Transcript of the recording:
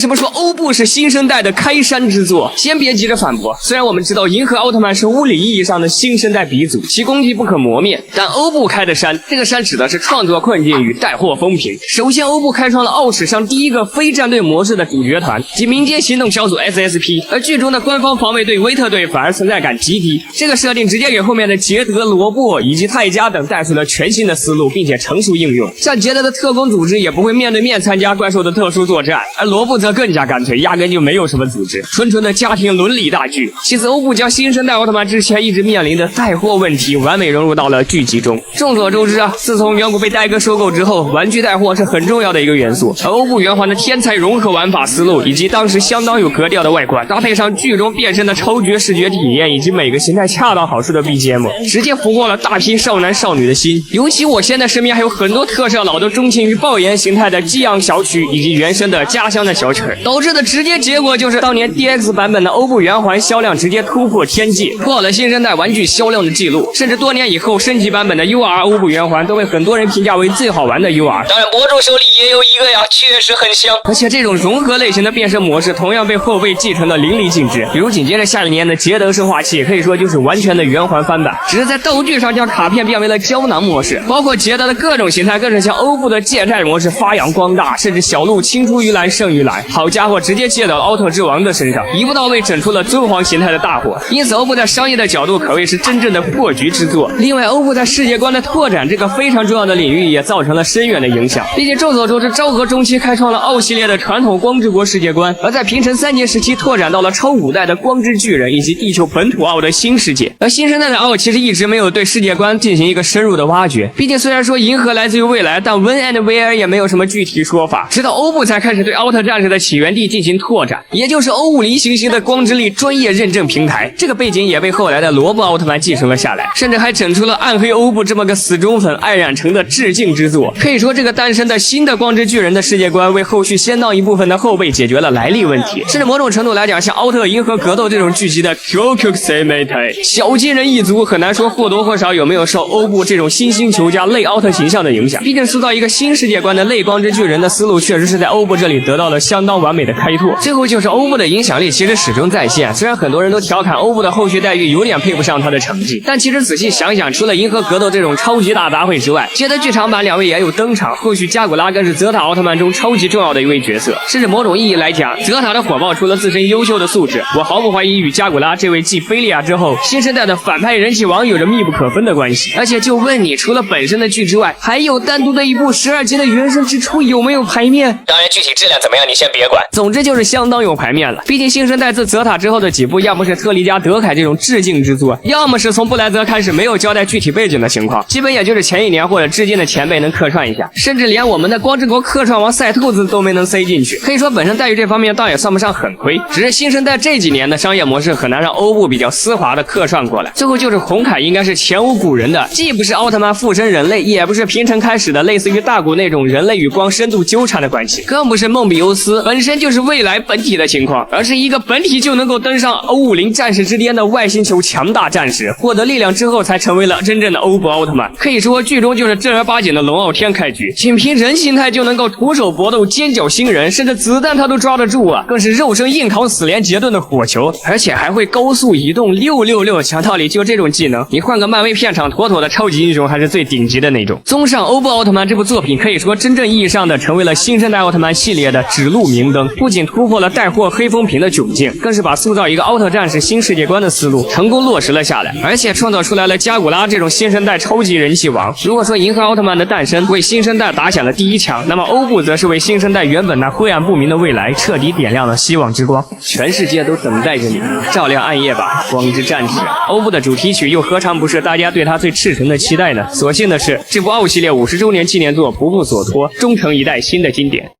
什么说欧布是新生代的开山之作？先别急着反驳，虽然我们知道银河奥特曼是物理意义上的新生代鼻祖，其功绩不可磨灭，但欧布开的山，这个山指的是创作困境与带货风评。首先，欧布开创了奥史上第一个非战队模式的主角团及民间行动小组 SSP， 而剧中的官方防卫队威特队反而存在感极低。这个设定直接给后面的捷德、罗布以及泰迦等带出了全新的思路，并且成熟应用。像捷德的特工组织也不会面对面参加怪兽的特殊作战，而罗布则更加干脆，压根就没有什么组织，纯纯的家庭伦理大剧。其次，欧布将新生代奥特曼之前一直面临的带货问题完美融入到了剧集中。众所周知啊，自从远古被戴哥收购之后，玩具带货是很重要的一个元素。而欧布圆环的天才融合玩法思路，以及当时相当有格调的外观，搭配上剧中变身的超绝视觉体验，以及每个形态恰到好处的 BGM， 直接俘获了大批少男少女的心。尤其我现在身边还有很多特摄佬都钟情于爆炎形态的激昂小曲以及原声的家乡的小曲，导致的直接结果就是当年 DX 版本的欧布圆环销量直接突破天际，破了新生代玩具销量的记录。甚至多年以后升级版本的 UR 欧布圆环都被很多人评价为最好玩的 UR。当然博主手里也有一个呀，确实很香。而且这种融合类型的变身模式同样被后辈继承的淋漓尽致。比如紧接着下一年的捷德生化器，可以说就是完全的圆环翻版，只是在道具上将卡片变为了胶囊模式，包括捷德的各种形态更是向欧布的借债模式发扬光大，甚至小鹿青出于蓝胜于蓝，好家伙，直接借到了奥特之王的身上，一步到位整出了尊皇形态的大火。因此欧布在商业的角度可谓是真正的破局之作。另外，欧布在世界观的拓展这个非常重要的领域也造成了深远的影响。毕竟众所周知，昭和中期开创了奥系列的传统光之国世界观，而在平成3年时期拓展到了超5代的光之巨人以及地球本土奥的新世界。而新生代的奥其实一直没有对世界观进行一个深入的挖掘，毕竟虽然说银河来自于未来，但 When and Where 也没有什么具体说法，直到欧布才开始对奥特战士的起源地进行拓展，也就是欧五零行星的光之力专业认证平台。这个背景也被后来的罗布奥特曼继承了下来，甚至还整出了暗黑欧布这么个死忠粉爱染成的致敬之作。可以说这个诞生的新的光之巨人的世界观为后续先到一部分的后辈解决了来历问题，甚至某种程度来讲，像奥特银河格斗这种剧集的 QQC 小金人一族，很难说或多或少有没有受欧布这种新星球加类奥特形象的影响。毕竟塑造一个新世界观的类光之巨人的思路确实是在欧布这里得到了相当完美的开拓。最后就是欧布的影响力其实始终在线，虽然很多人都调侃欧布的后续待遇有点配不上他的成绩，但其实仔细想想，除了银河格斗这种超级大杂烩之外，捷德剧场版两位也有登场，后续加古拉更是泽塔奥特曼中超级重要的一位角色，甚至某种意义来讲，泽塔的火爆除了自身优秀的素质，我毫不怀疑与加古拉这位继菲利亚之后新生代的反派人气王有着密不可分的关系。而且就问你，除了本身的剧之外，还有单独的一部12集的原声之初有没有排面？当然具体质量怎么样你先别管，总之就是相当有排面了。毕竟新生代自泽塔之后的几部，要么是特利加德凯这种致敬之作，要么是从布莱泽开始没有交代具体背景的情况，基本也就是前一年或者致敬的前辈能客串一下，甚至连我们的光之国客串王赛兔子都没能塞进去。可以说本身待遇这方面倒也算不上很亏，只是新生代这几年的商业模式很难让欧布比较丝滑的客串过来。最后就是红凯应该是前无古人的，既不是奥特曼附身人类，也不是平成开始的类似于大古那种人类与光深度纠缠的关系，更不是梦比欧斯本身就是未来本体的情况，而是一个本体就能够登上550战士之巅的外星球强大战士，获得力量之后才成为了真正的欧布奥特曼。可以说剧中就是正儿八经的龙傲天开局，仅凭人形态就能够徒手搏斗尖角星人，甚至子弹他都抓得住啊，更是肉身硬扛死连杰顿的火球，而且还会高速移动666，讲道理就这种技能，你换个漫威片场妥妥的超级英雄还是最顶级的那种。综上，欧布奥特曼这部作品可以说真正意义上的成为了新生代奥特曼系列的指路明灯，不仅突破了带货黑风评的窘境，更是把塑造一个奥特战士新世界观的思路成功落实了下来，而且创造出来了加古拉这种新生代超级人气王。如果说银河奥特曼的诞生为新生代打响了第一枪，那么欧布则是为新生代原本那灰暗不明的未来彻底点亮了希望之光。全世界都等待着你，照亮暗夜吧，光之战士。欧布的主题曲又何尝不是大家对他最赤诚的期待呢？所幸的是，这部奥系列50周年纪念作不负所托，终成一代新的经典。